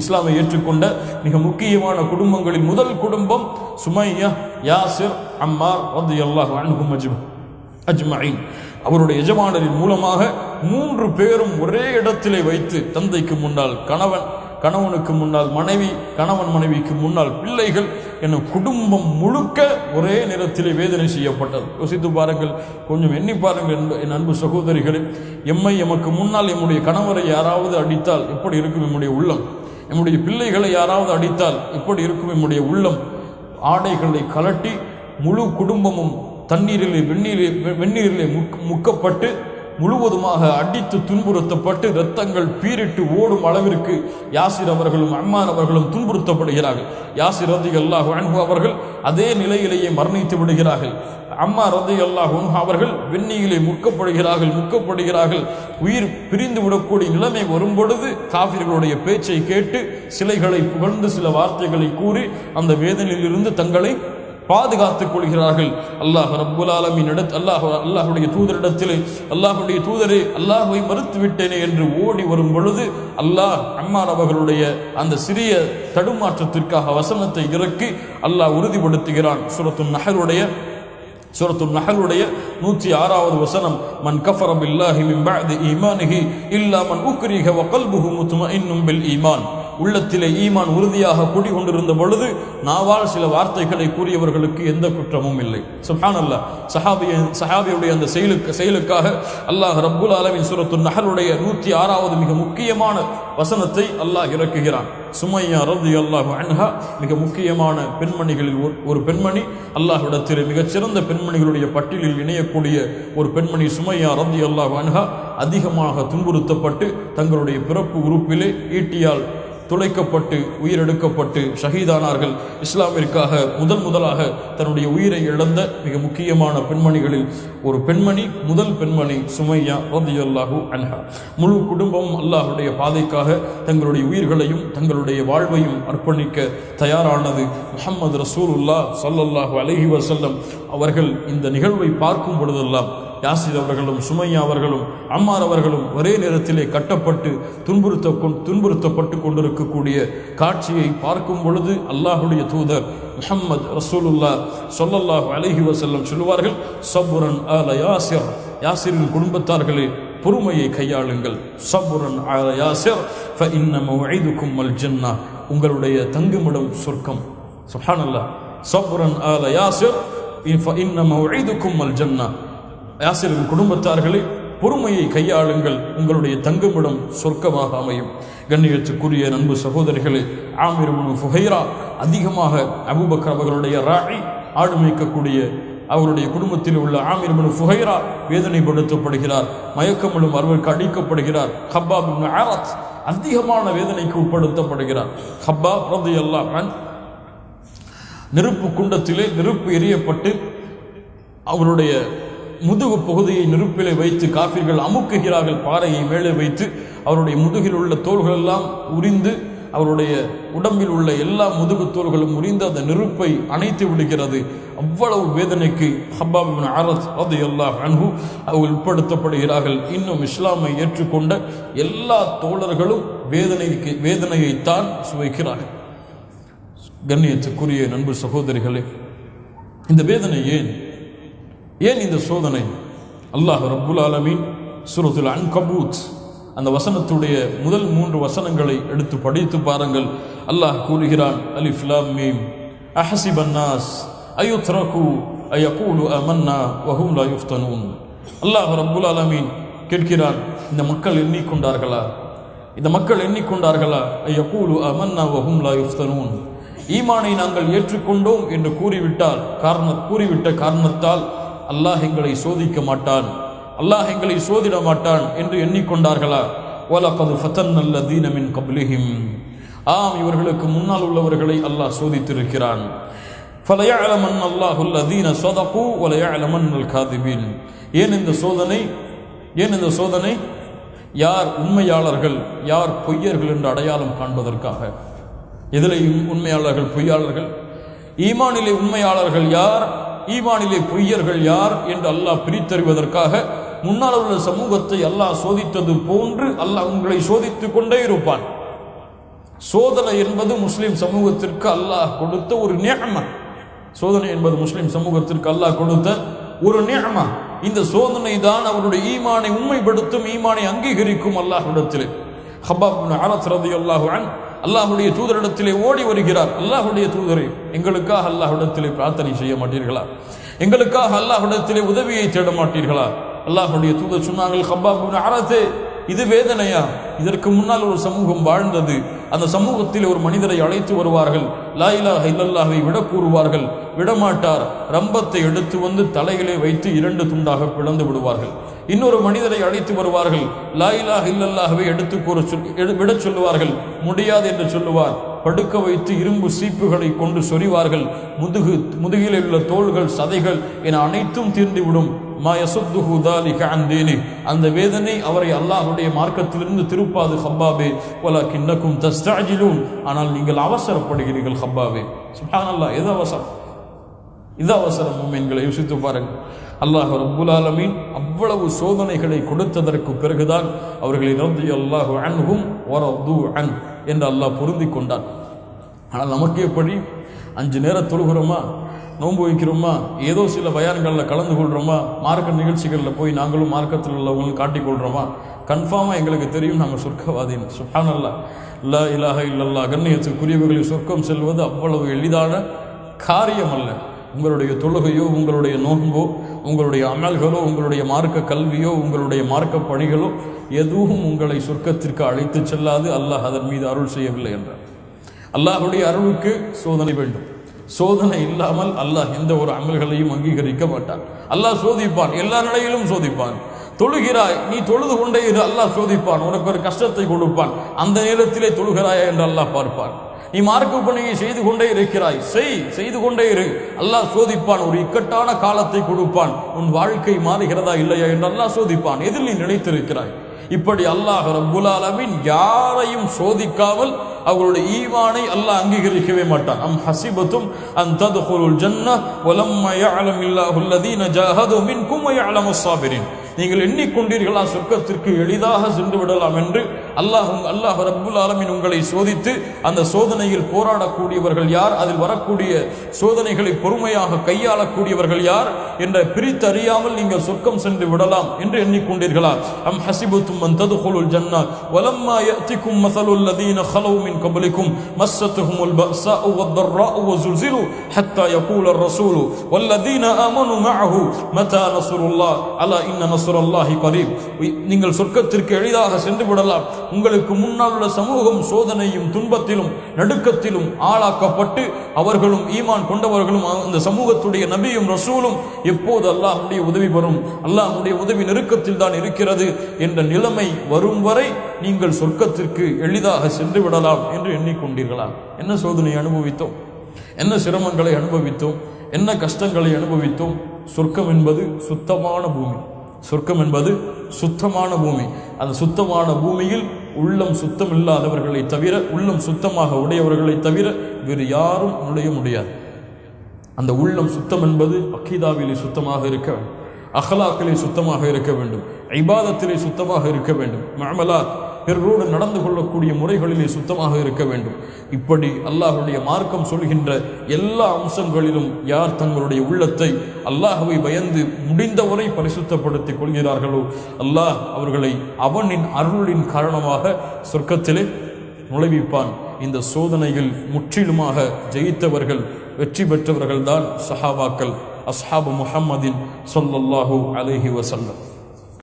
இஸ்லாமை ஏற்றுக்கொண்ட மிக முக்கியமான குடும்பங்களில் முதல் குடும்பம் சுமையா, யாசிர், அம்மார் ரலியல்லாஹு அன்ஹும் அஜ்மஈன். அவருடைய எஜமானரின் மூலமாக 3 பேரும் ஒரே இடத்திலே வைத்து, தந்தைக்கு முன்னால் கணவனுக்கு முன்னால் மனைவி, கணவன் மனைவிக்கு முன்னால் பிள்ளைகள் என குடும்பம் முழுக்க ஒரே நேரத்திலே வேதனை செய்யப்பட்டது. யோசித்து பாருங்கள், கொஞ்சம் எண்ணி பாருங்கள் என் அன்பு சகோதரிகளே. எமக்கு முன்னால் எம்முடைய கணவரை யாராவது அடித்தால் எப்படி இருக்கும் எம்முடைய உள்ளம்? எம்முடைய பிள்ளைகளை யாராவது அடித்தால் எப்படி இருக்கும் எம்முடைய உள்ளம்? ஆடைகளை கலட்டி முழு குடும்பமும் தண்ணீரிலே வெந்நீரிலே முக்கப்பட்டு முழுவதுமாக அடித்து துன்புறுத்தப்பட்டு இரத்தங்கள் பீரிட்டு ஓடும் அளவிற்கு யாசிர் அவர்களும் அம்மார் அவர்களும் துன்புறுத்தப்படுகிறார்கள். யாசிர் ரலியல்லாஹு அன்ஹு அவர்கள் அதே நிலையிலேயே மரணித்து விடுகிறார்கள். அம்மார் ரலியல்லாஹு அன்ஹு அவர்கள் வெந்நீரிலே முக்கப்படுகிறார்கள். உயிர் பிரிந்து விடக்கூடிய நிலைமை வரும் பொழுது காஃபிர்களுடைய பேச்சை கேட்டு சிலைகளை புகழ்ந்து சில வார்த்தைகளை கூறி அந்த வேதனையிலிருந்து தங்களை பாதுகாத்துக் கொள்கிறார்கள். அல்லாஹ் ரப்புல் ஆலமீன் அல்லாஹுடைய தூதரிடத்திலே, அல்லாஹுடைய தூதரே, அல்லாஹுவை மறுத்து விட்டேனே என்று ஓடி வரும் பொழுது அல்லாஹ் அம்மார் அவர்களுடைய அந்த சிறிய தடுமாற்றத்திற்காக வசனத்தை இறக்கி அல்லாஹ் உறுதிப்படுத்துகிறான். சூரத்துன் நஹலுடைய 106வது வசனம், மன் கஃபர பில்லாஹி மின் பஅதி ஈமானிஹி இல்லா மன் உக்ரிஹ வ கல்புஹு முத்மஇன்னும் பில் ஈமான். உள்ளத்திலே ஈமான் உறுதியாக குடிகொண்டிருந்த பொழுது நாவால் சில வார்த்தைகளை கூறியவர்களுக்கு எந்த குற்றமும் இல்லை. சுப்ஹானல்லாஹ். சஹாபியுடைய அந்த செயலுக்காக அல்லாஹ் ரப்புல் ஆலமீன் சூரத்துன் நஹலுடைய 106வது மிக முக்கியமான வசனத்தை அல்லாஹ் இறக்குகிறான். சுமையா ரலியல்லாஹு அன்ஹா மிக முக்கியமான பெண்மணிகளில் ஒரு பெண்மணி. அல்லாஹ்விடத்தில் மிகச்சிறந்த பெண்மணிகளுடைய பட்டியலில் இணையக்கூடிய ஒரு பெண்மணி சுமையா ரலியல்லாஹு அன்ஹா அதிகமாக துன்புறுத்தப்பட்டு தங்களுடைய பிறப்பு உறுப்பிலே ஈட்டியால் துளைக்கப்பட்டு உயிரெடுக்கப்பட்டு ஷஹீதானார்கள். இஸ்லாமிற்காக முதலாக தன்னுடைய உயிரை இழந்த மிக முக்கியமான பெண்மணிகளில் ஒரு பெண்மணி, முதல் பெண்மணி சுமையா ரலியல்லாஹு அன்ஹா. முழு குடும்பமும் அல்லாஹ்வுடைய பாதைக்காக தங்களுடைய உயிர்களையும் தங்களுடைய வாழ்வையும் அர்ப்பணிக்க தயாரானது. முஹம்மது ரசூலுல்லாஹ் ஸல்லல்லாஹு அலைஹி வஸல்லம் அவர்கள் இந்த நிகழ்வை பார்க்கும் பொழுதெல்லாம் யாசிர் அவர்களும் சுமையா அவர்களும் அம்மார் அவர்களும் ஒரே நேரத்திலே கட்டப்பட்டு துன்புறுத்தப்பட்டு கொண்டிருக்கக்கூடிய காட்சியை பார்க்கும் பொழுது அல்லாஹுடைய தூதர் முஹம்மது ரசூலுல்லாஹ் ஸல்லல்லாஹு அலைஹி வஸல்லம் சொல்லுவார்கள், சப்ரன் ஆல யாசிர், யாசிரின் குடும்பத்தார்களே பொறுமையை கையாளுங்கள். சப்ரன் ஆல யாசிர் ஃபஇன்ன மவ்இதுக்கும் அல் ஜன்னah, உங்களுடைய தங்குமிடம் சொர்க்கம். சுப்ஹானல்லாஹ். சப்ரன் ஆல யாசிர் ஃபஇன்ன மவ்இதுக்கும் அல் ஜன்னah, யாசிரின் குடும்பத்தார்களே பொறுமையை கையாளுங்கள், உங்களுடைய தங்குமிடம் சொர்க்கமாக அமையும். கண்ணியத்துக்குரிய அன்பு சகோதரிகளே, ஆமிர் இப்னு ஃபுஹைரா அதிகமாக அபூபக்கர் அவர்களுடைய ராயி, ஆடு மேய்க்கக்கூடிய அவருடைய குடும்பத்தில் உள்ள ஆமிர் இப்னு ஃபுஹைரா வேதனைப்படுத்தப்படுகிறார், மயக்கமிடும் அவருக்கு அடிக்கப்படுகிறார். ஹப்பாப் இப்னு அரத் அதிகமான வேதனைக்கு உட்படுத்தப்படுகிறார். ஹப்பாப் ரலியல்லாஹு அன்ஹு நெருப்பு குண்டத்திலே நெருப்பு எரியப்பட்டு அவருடைய முதுகு பகுதியை நெருப்பிலே வைத்து காஃபிர்கள் அமுக்குகிறார்கள். பாறையை மேலே வைத்து அவருடைய முதுகில் உள்ள தோள்கள் எல்லாம் உரிந்து, அவருடைய உடம்பில் உள்ள எல்லா முதுகு தோள்களும் உரிந்து அந்த நெருப்பை அணைத்து விடுகிறது. அவ்வளவு வேதனைக்கு ஹப்பாப் இப்னு அரத் ரலியல்லாஹு அன்ஹு அவர்கள் உட்படுத்தப்படுகிறார்கள். இன்னும் இஸ்லாமை ஏற்றுக்கொண்ட எல்லா தோழர்களும் வேதனையைத்தான் சுவைக்கிறார்கள். கண்ணியத்துக்குரிய நண்பு சகோதரிகளே, இந்த வேதனை ஏன் இந்த சோதனை? அல்லாஹ் ரப்புல் ஆலமீன் சூரத்துல் அன்கபூத் அந்த வசனத்துடைய முதல் 3 வசனங்களை எடுத்து படித்து பாருங்கள். அல்லாஹ் கூறுகிறான், அலிஃப் லாம் மீம் அஹஸிபன் நாஸ் அயுத்ரகு அயகூலு ஆமன்னா வஹும் லா யுஃப்தனூன். அல்லாஹ் ரப்புல் ஆலமீன் கேட்கிறான், இந்த மக்கள் எண்ணிக்கொண்டார்களா அயகூலு ஆமன்னா வஹும் லா யுஃப்தனூன், ஈமானை நாங்கள் ஏற்றுக்கொண்டோம் என்று கூறிவிட்ட காரணத்தால் அல்லாஹ் எங்களை சோதிக்க மாட்டான், அல்லாஹ் எங்களை சோதிட மாட்டான் என்று எண்ணிக்கொண்டார்களா? வலகத் ஃபதன்னல் லதீன மின் கப்லிஹிம், ஆம் இவர்களுக்கு முன்னால் உள்ளவர்களை அல்லாஹ் சோதித்திருக்கிறான். ஃபலயஅலமன் அல்லாஹுல் லதீன ஸதகு வலயஅலமன்னல் காதிபீன். ஏன் இந்த சோதனை? யார் உண்மையாளர்கள் யார் பொய்யர்கள் என்று அடையாளம் காண்பதற்காக. எதிலையும் உண்மையாளர்கள் பொய்யாளர்கள், ஈமானிலே உண்மையாளர்கள் யார் ஈமானிலே பொய்யர்கள் யார் என்று அல்லாஹ் பிரித்தறிவதற்காக முன்னால் உள்ள சமூகத்தை அல்லாஹ் சோதித்தது போன்று அல்லாஹ் உங்களை சோதித்துக் கொண்டே இருப்பான். சோதனை என்பது முஸ்லிம் சமூகத்திற்கு அல்லாஹ் கொடுத்த ஒரு நிஅமத். சோதனை என்பது முஸ்லிம் சமூகத்திற்கு அல்லாஹ் கொடுத்த ஒரு நிஅமத். இந்த சோதனை தான் அவருடைய ஈமானை உண்மைப்படுத்தும், ஈமானை அங்கீகரிக்கும். அல்லாஹ்விடத்திலே ஹப்பாப் இப்னு அரத் ரலியல்லாஹு அன்ஹு அல்லாஹ்வுடைய தூதரிடத்திலே ஓடி வருகிறார். அல்லாஹ்வுடைய தூதரே, எங்களுக்காக அல்லாஹ்விடத்திலே பிரார்த்தனை செய்ய மாட்டீர்களா? எங்களுக்காக அல்லாஹ்விடத்திலே உதவியை தேட மாட்டீர்களா? அல்லாஹ்வுடைய தூதர் சொன்னார்கள், ஹப்பாப் இப்னு அரத், இது வேதனையா? இதற்கு முன்னால் ஒரு சமூகம் வாழ்ந்தது. அந்த சமூகத்தில் ஒரு மனிதரை அழைத்து வருவார்கள், லா இலாஹ இல்லல்லாஹை விட கூறுவார்கள், விடமாட்டார். ரம்பத்தை எடுத்து வந்து தலையிலே வைத்து 2 துண்டாக பிளந்து விடுவார்கள். இன்னொரு மனிதரை அழைத்து வருவார்கள், லா இலாஹ இல்லல்லாஹை எடுத்து விட சொல்லுவார்கள், முடியாது என்று சொல்லுவார். படுக்க வைத்து இரும்பு சீப்புகளை கொண்டு சொறிவார்கள். முதுகில் உள்ள தோள்கள், சதைகள் என அனைத்தும் தீர்ந்துவிடும். அந்த வேதனை அவரை அல்லாஹ்வுடைய மார்க்கத்திலிருந்து திருப்பாது. ஹப்பாபே வலக்கின்னக்கும் தஸ்தஅஜிலூன், ஆனால் நீங்கள் அவசரப்படுகிறீர்கள் ஹப்பாபே. சுப்ஹானல்லாஹ், எது அவசரம்? இது அவசரம். முஃமின்களை யோசித்து பாருங்கள். அல்லாஹ் ரப்புல் ஆலமீன் அவ்வளவு சோதனைகளை கொடுத்ததற்கு பிறகுதான் அவர்களை ரலியல்லாஹு அன்ஹும் வரது அன் என்று அல்லாஹ் பொருந்தி கொண்டான். ஆனால் நமக்கு எப்படி? 5 நேரம் தொழுகிறோமா, நோன்பு வைக்கிறோமா, ஏதோ சில பயான்களில் கலந்து கொள்கிறோமா, மார்க்க நிகழ்ச்சிகளில் போய் நாங்களும் மார்க்கத்தில் உள்ளவங்களும் காட்டிக்கொள்கிறோமா? கன்ஃபார்மாக எங்களுக்கு தெரியும் நாங்கள் சொர்க்கவாதின்னு. சுப்ஹானல்லாஹ், லா இலாஹ இல்லல்லாஹ். கண்ணியத்திற்குரியவர்களை சொர்க்கம் செல்வது அவ்வளவு எளிதான காரியம் அல்ல. உங்களுடைய தொழுகையோ, உங்களுடைய நோன்போ, உங்களுடைய அமல்களோ, உங்களுடைய மார்க்க கல்வியோ, உங்களுடைய மார்க்க பணிகளோ எதுவும் உங்களை சொர்க்கத்திற்கு அழைத்து செல்லாது. அல்லாஹ் அதன் மீது அருள் செய்யவில்லை என்றார். அல்லாஹுடைய அருளுக்கு சோதனை வேண்டும். சோதனை இல்லாமல் அல்லாஹ் எந்த ஒரு அமல்களையும் அங்கீகரிக்க மாட்டான். அல்லாஹ் சோதிப்பான், எல்லா நிலையிலும் சோதிப்பான். தொழுகிறாய், நீ தொழுது கொண்டே இரு, அல்லாஹ் சோதிப்பான், உனக்கு ஒரு கஷ்டத்தை கொடுப்பான். அந்த நேரத்திலே தொழுகிறாயா என்று அல்லாஹ் பார்ப்பான். நீ மார்க்க பணியை செய்து கொண்டே இருக்கிறாய், செய்து கொண்டே இரு, அல்லாஹ் சோதிப்பான். ஒரு இக்கட்டான காலத்தை கொடுப்பான். உன் வாழ்க்கை மாறுகிறதா இல்லையா என்று அல்லாஹ் சோதிப்பான். எதில் நீ நினைத்திருக்கிறாய்? இப்படி அல்லாஹ் ரப்புல் ஆலமீன் யாரையும் சோதிக்காமல் அவர்களுடைய ஈமானை அல்லாஹ் அங்கீகரிக்கவே மாட்டான். அம் ஹஸிபத்தும் அன் தத்குலுல் ஜன்னஹ் வலம்மா யஅலமில்லாஹு அல்லதீன ஜாஹது மின்கும் வ யஅலமுஸ் ஸாபிரின். நீங்கள் எண்ணிக்கொண்டீர்களா சொர்க்கத்திற்கு எளிதாக சென்று விடலாம் என்று? அல்லாஹ் ரப்புல் ஆலமீன் உங்களை சோதித்து அந்த சோதனையில் போராடக்கூடியவர்கள் யார், அதில் வரக்கூடிய சோதனைகளை பொறுமையாக கையாளக்கூடியவர்கள் யார் என்ற பிரித்தறியாமல் நீங்கள் சொர்க்கம் சென்று விடலாம் என்று எண்ணிக்கொண்டீர்களா? அம் ஹஸிபத்தும் அன் தத்குலுல் ஜன்னஹ் வலம்மா யஅதிகும் மஸலுல் லதீன خلوا من قبلكم مستهم البأساء والضراء وزلزلوا حتى يقول الرسول والذين آمنوا معه متى نصر الله ألا إن نصر الله قريب. நீங்கள் சொர்க்கத்திற்கு எளிதாக சென்று விடலாம். உங்களுக்கு முன்னால் உள்ள சமூகம் சோதனையும் துன்பத்திலும் நடுக்கத்திலும் ஆளாக்கப்பட்டு அவர்களும் ஈமான் கொண்டவர்களும் அந்த சமூகத்துடைய நபியும் ரசூலும் எப்போது அல்லாஹ்வுடைய உதவி வரும், அல்லாஹ்வுடைய உதவி நெருக்கத்தில் தான் இருக்கிறது என்ற நிலைமை வரும் வரை நீங்கள் சொர்க்கத்திற்கு எளிதாக சென்று விடலாம் என்று எண்ணிக்கொண்டீர்களா? என்ன சோதனை அனுபவித்தோம், என்ன சிரமங்களை அனுபவித்தோம், என்ன கஷ்டங்களை அனுபவித்தோம். சொர்க்கம் என்பது சுத்தமான பூமி. சொர்க்கம் என்பது சுத்தமான பூமி. அந்த சுத்தமான பூமியில் உள்ளம் சுத்தம் இல்லாதவர்களை தவிர, உள்ளம் சுத்தமாக உடையவர்களை தவிர வேறு யாரும் நுழைய முடியாது. அந்த உள்ளம் சுத்தம் என்பது அக்கீதாவிலே சுத்தமாக இருக்க வேண்டும், அஹ்லாக்கிலே சுத்தமாக இருக்க வேண்டும், இபாதத்திலே சுத்தமாக இருக்க வேண்டும், முஅமலாத் பிறரோடு நடந்து கொள்ளக்கூடிய முறைகளிலே சுத்தமாக இருக்க வேண்டும். இப்படி அல்லாஹ்வுடைய மார்க்கம் சொல்கின்ற எல்லா அம்சங்களிலும் யார் தங்களுடைய உள்ளத்தை அல்லாஹ்வை பயந்து முடிந்தவரை பரிசுத்தப்படுத்திக் கொள்கிறார்களோ அல்லாஹ் அவர்களை அவனின் அருளின் காரணமாக சொர்க்கத்திலே நுழைவிப்பான். இந்த சோதனையில் முற்றிலுமாக ஜெயித்தவர்கள், வெற்றி பெற்றவர்கள் தான் சஹாபாக்கள், அஸ்ஹாபு முஹம்மதின் ஸல்லல்லாஹு அலைஹி வஸல்லம்.